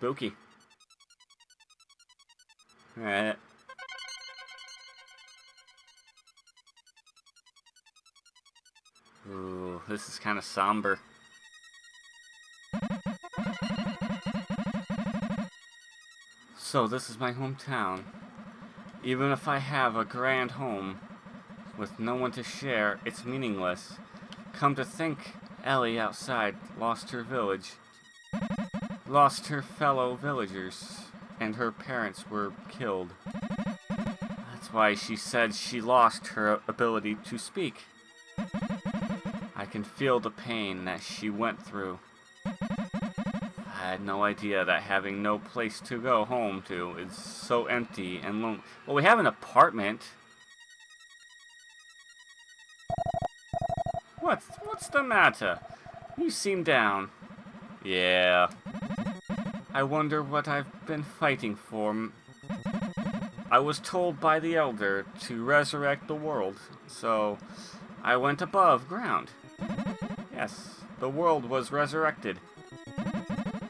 spooky. Eh. Ooh, this is kind of somber. So this is my hometown. Even if I have a grand home, with no one to share, it's meaningless. Come to think, Ellie outside lost her village. Lost her fellow villagers, and her parents were killed. That's why she said she lost her ability to speak. I can feel the pain that she went through. I had no idea that having no place to go home to is so empty and lonely. Well, we have an apartment. What's the matter? You seem down. Yeah. I wonder what I've been fighting for. I was told by the Elder to resurrect the world, so I went above ground. Yes, the world was resurrected,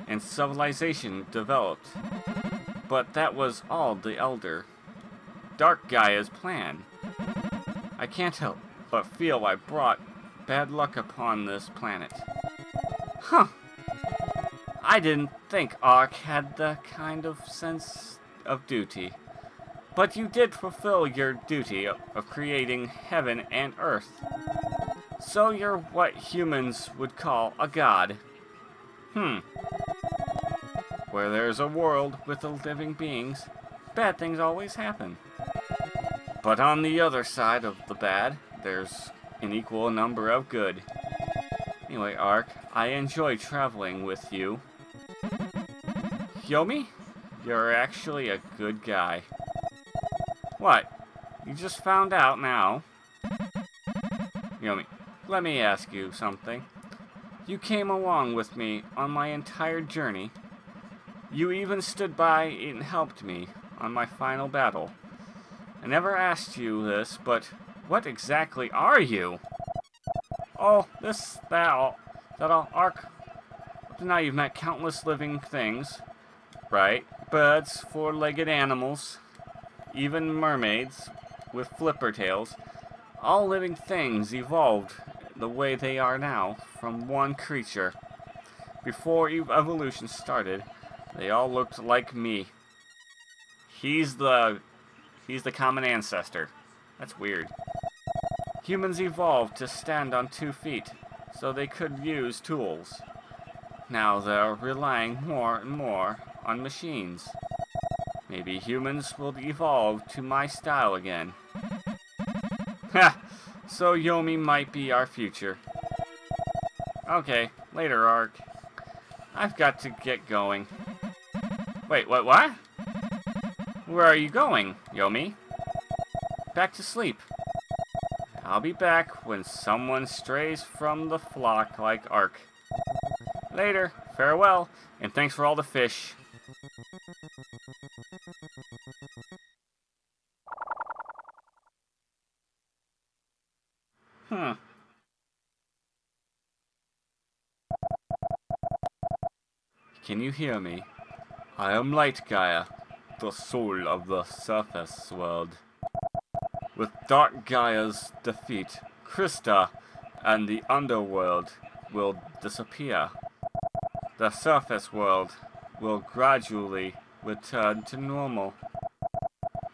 and civilization developed. But that was all the Elder, Dark Gaia's plan. I can't help but feel I brought bad luck upon this planet. Huh. I didn't think Ark had the kind of sense of duty. But you did fulfill your duty of creating heaven and earth. So you're what humans would call a god. Where there's a world with living beings, bad things always happen. But on the other side of the bad, there's an equal number of good. Anyway, Ark, I enjoy traveling with you. Yomi, you're actually a good guy. What? You just found out now? Yomi, let me ask you something. You came along with me on my entire journey. You even stood by and helped me on my final battle. I never asked you this, but what exactly are you? Oh, that all, Ark. Up to now you've met countless living things. Right? Birds, four-legged animals, even mermaids with flipper tails. All living things evolved the way they are now from one creature. Before evolution started, they all looked like me. He's the common ancestor. That's weird. Humans evolved to stand on 2 feet, so they could use tools. Now they're relying more and more on machines. Maybe humans will evolve to my style again. Ha! So Yomi might be our future. Okay, later, Ark. I've got to get going. Wait, what? Where are you going, Yomi? Back to sleep. I'll be back when someone strays from the flock like Ark. Later, farewell, and thanks for all the fish. Can you hear me? I am Light Gaia, the soul of the surface world. With Dark Gaia's defeat, Krista and the underworld will disappear. The surface world will gradually return to normal.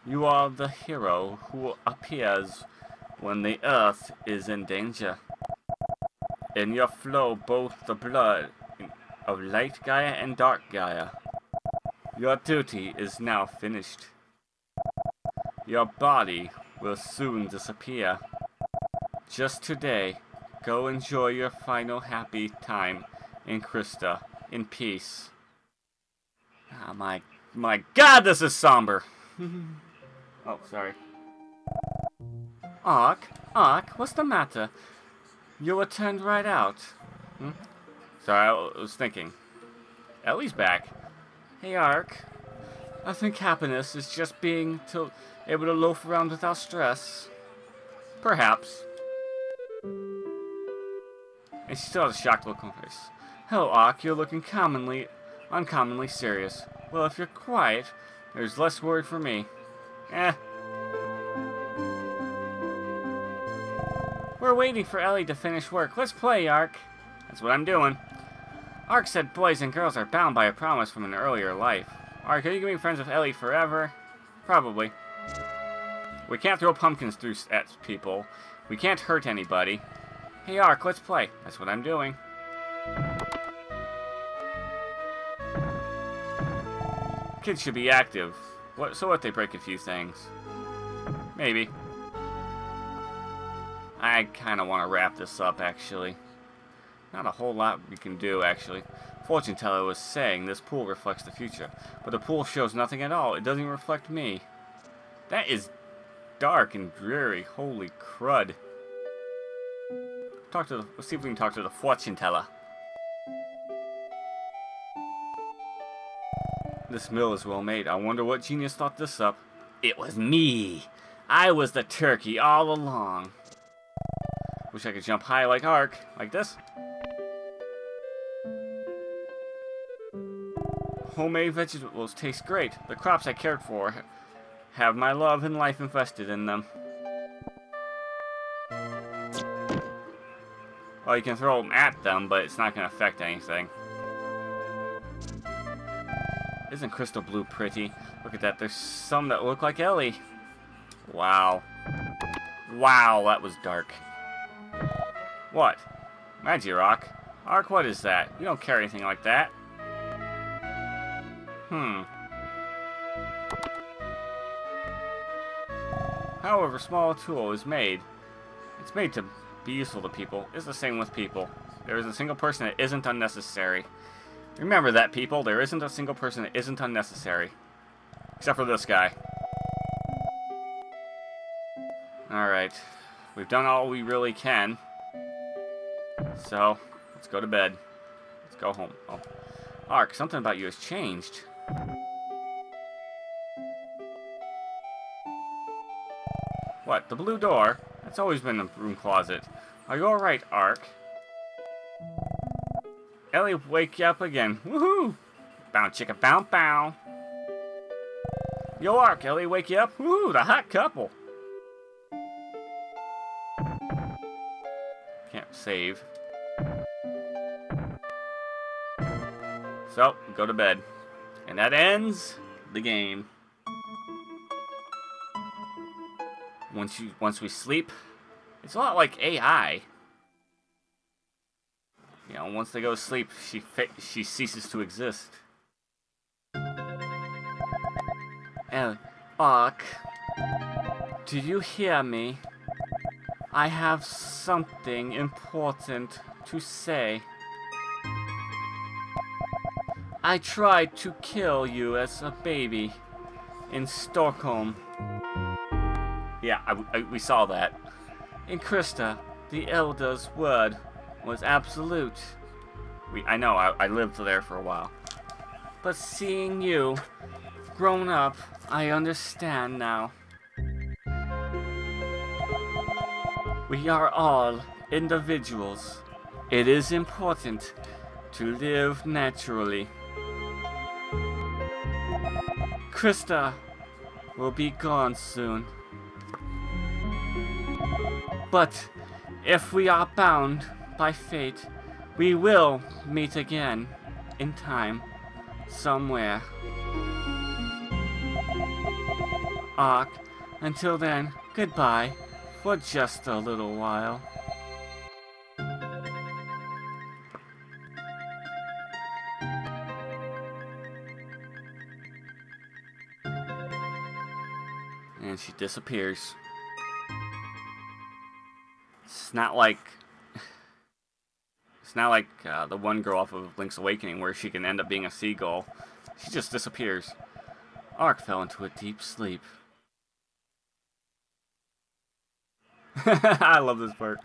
You are the hero who appears when the earth is in danger. In your flow both the blood of Light Gaia and Dark Gaia. Your duty is now finished. Your body will soon disappear. Just today, go enjoy your final happy time in Krista, in peace. Ah, my God, this is somber. Oh, sorry. Ark, what's the matter? You were turned right out. Sorry, I was thinking. Ellie's back. Hey, Ark. I think happiness is just being able to loaf around without stress. Perhaps. And she still has a shocked look on her face. Hello, Ark. You're looking commonly uncommonly serious. Well, if you're quiet, there's less worry for me. Eh. We're waiting for Ellie to finish work. Let's play, Ark. That's what I'm doing. Ark said boys and girls are bound by a promise from an earlier life. Ark, are you going to be friends with Ellie forever? Probably. We can't throw pumpkins at people. We can't hurt anybody. Hey, Ark, let's play. That's what I'm doing. Kids should be active. So what if they break a few things? Maybe. I kind of want to wrap this up, actually. Not a whole lot we can do, actually. Fortune teller was saying this pool reflects the future, but the pool shows nothing at all. It doesn't even reflect me. That is dark and dreary. Holy crud. Let's see if we can talk to the fortune teller. This mill is well made. I wonder what genius thought this up. It was me. I was the turkey all along. Wish I could jump high like Ark. Like this. Homemade vegetables taste great. The crops I cared for have my love and life invested in them. Well, you can throw them at them, but it's not going to affect anything. Isn't crystal blue pretty? Look at that. There's some that look like Ellie. Wow. Wow, that was dark. What? Magirock? Ark, what is that? You don't carry anything like that. However small a tool is made, it's made to be useful to people. It's the same with people. There isn't a single person that isn't unnecessary. Remember that, people. There isn't a single person that isn't unnecessary. Except for this guy. Alright. We've done all we really can. So, let's go to bed. Let's go home. Oh. Ark, something about you has changed. What? The blue door? That's always been the room closet. Are you alright, Ark? Ellie, wake you up again. Woohoo! Bow chicka bow bow. Yo, Ark, Ellie, wake you up. Woohoo! The hot couple. Can't save. So, go to bed. And that ends the game. Once we sleep, it's a lot like AI. You know, once they go to sleep, she ceases to exist. Ark, do you hear me? I have something important to say. I tried to kill you as a baby in Stockholm. Yeah, we saw that. In Krista, the Elder's word was absolute. I know, I lived there for a while. But seeing you grown up, I understand now. We are all individuals. It is important to live naturally. Krista will be gone soon. But if we are bound by fate, we will meet again in time, somewhere. Ark, until then, goodbye for just a little while. And she disappears. It's not like the one girl off of Link's Awakening where she can end up being a seagull. She just disappears. Ark fell into a deep sleep. I love this part.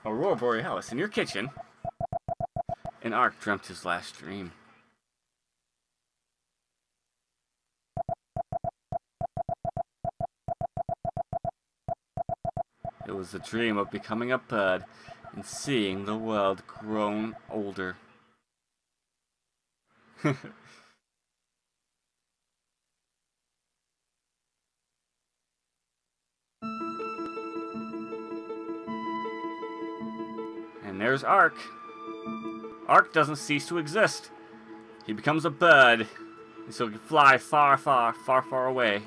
Aurora Borealis in your kitchen. And Ark dreamt his last dream. It was a dream of becoming a bird and seeing the world grown older. And there's Ark. Ark doesn't cease to exist. He becomes a bird, so he can fly far, far, far, far away.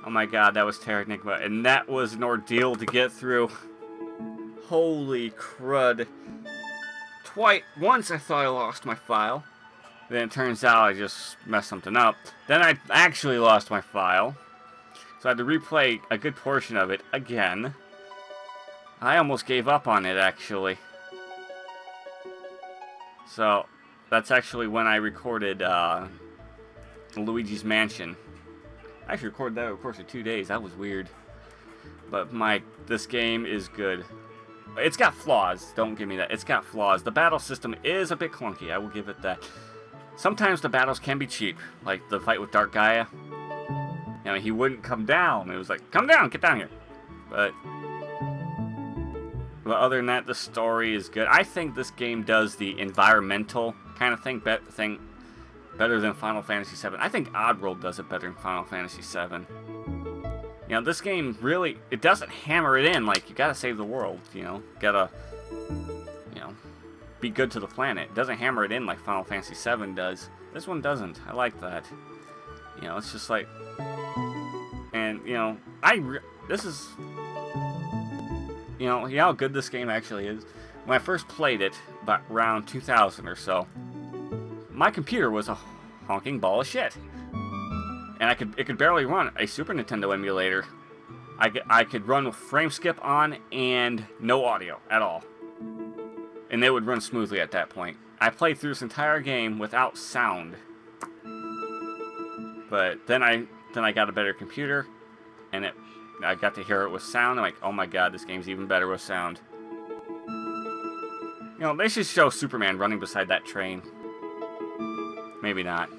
Oh my god, that was Terranigma, and that was an ordeal to get through. Holy crud. Once I thought I lost my file. Then it turns out I just messed something up. Then I actually lost my file. So I had to replay a good portion of it again. I almost gave up on it, actually. So, that's actually when I recorded Luigi's Mansion. I actually recorded that over the course of 2 days. That was weird. But this game is good. It's got flaws. Don't give me that. It's got flaws. The battle system is a bit clunky. I will give it that. Sometimes the battles can be cheap. Like the fight with Dark Gaia. You know, he wouldn't come down. It was like, come down, get down here. But other than that, the story is good. I think this game does the environmental kind of thing better than Final Fantasy VII. I think Oddworld does it better than Final Fantasy VII. You know, this game really, it doesn't hammer it in like you gotta save the world, you know, gotta, you know, be good to the planet. It doesn't hammer it in like Final Fantasy VII does. This one doesn't. I like that. You know, it's just like, and, you know, this is, you know how good this game actually is? When I first played it, about around 2000 or so, my computer was a honking ball of shit. And it could barely run a Super Nintendo emulator. I could run with frame skip on and no audio at all. And they would run smoothly at that point. I played through this entire game without sound. But then I got a better computer, and I got to hear it with sound. I'm like, oh my god, this game's even better with sound. You know, they should show Superman running beside that train. Maybe not.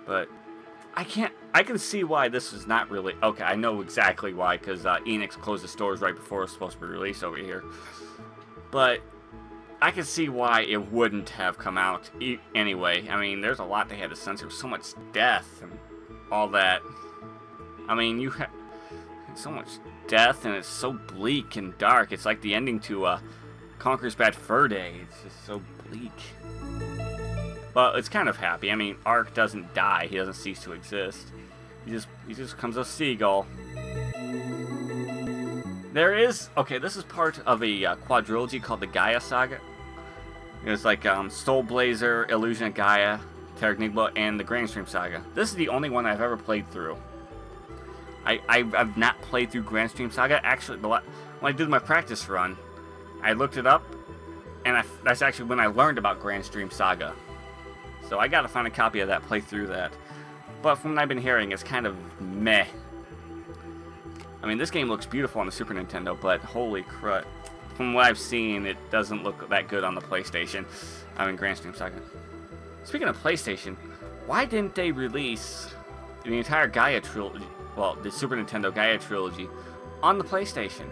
But I can see why this is not really... Okay, I know exactly why, because Enix closed the stores right before it was supposed to be released over here. But I can see why it wouldn't have come out anyway. I mean, there's a lot they had to censor. So much death and all that. I mean, you have so much death, and it's so bleak and dark. It's like the ending to Conker's Bad Fur Day. It's just so bleak. Well, it's kind of happy. I mean, Ark doesn't die. He doesn't cease to exist. He just becomes a seagull. There is... Okay, this is part of a quadrilogy called the Gaia Saga. It's like Soul Blazer, Illusion of Gaia, Terranigma, and the Grand Stream Saga. This is the only one I've ever played through. I've not played through Grand Stream Saga. Actually, when I did my practice run, I looked it up, and that's actually when I learned about Grand Stream Saga. So I gotta find a copy of that, play through that. But from what I've been hearing, it's kind of meh. I mean, this game looks beautiful on the Super Nintendo, but holy crud. From what I've seen, it doesn't look that good on the PlayStation. I mean, Grand Stream Saga. Speaking of PlayStation, why didn't they release the entire Gaia trilogy, well, the Super Nintendo Gaia trilogy, on the PlayStation?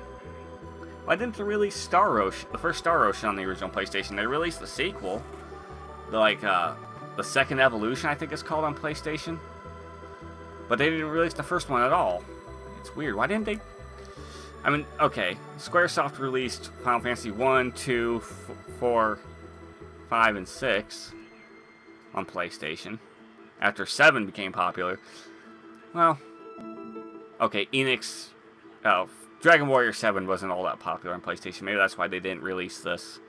Why didn't they release the first Star Ocean on the original PlayStation? They released the sequel, the second evolution, I think it's called, on PlayStation. But they didn't release the first one at all. It's weird. Why didn't they? I mean, okay. Squaresoft released Final Fantasy 1, 2, 4, 5, and 6 on PlayStation. After 7 became popular. Well, okay, Enix... Oh, Dragon Warrior 7 wasn't all that popular on PlayStation. Maybe that's why they didn't release this.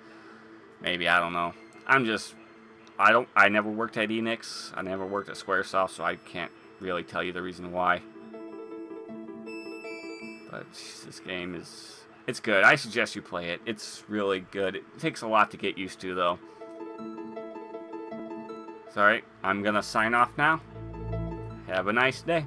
Maybe, I don't know. I never worked at Enix. I never worked at Squaresoft, so I can't really tell you the reason why. But this game it's good. I suggest you play it. It's really good. It takes a lot to get used to, though. It's alright. I'm gonna sign off now. Have a nice day.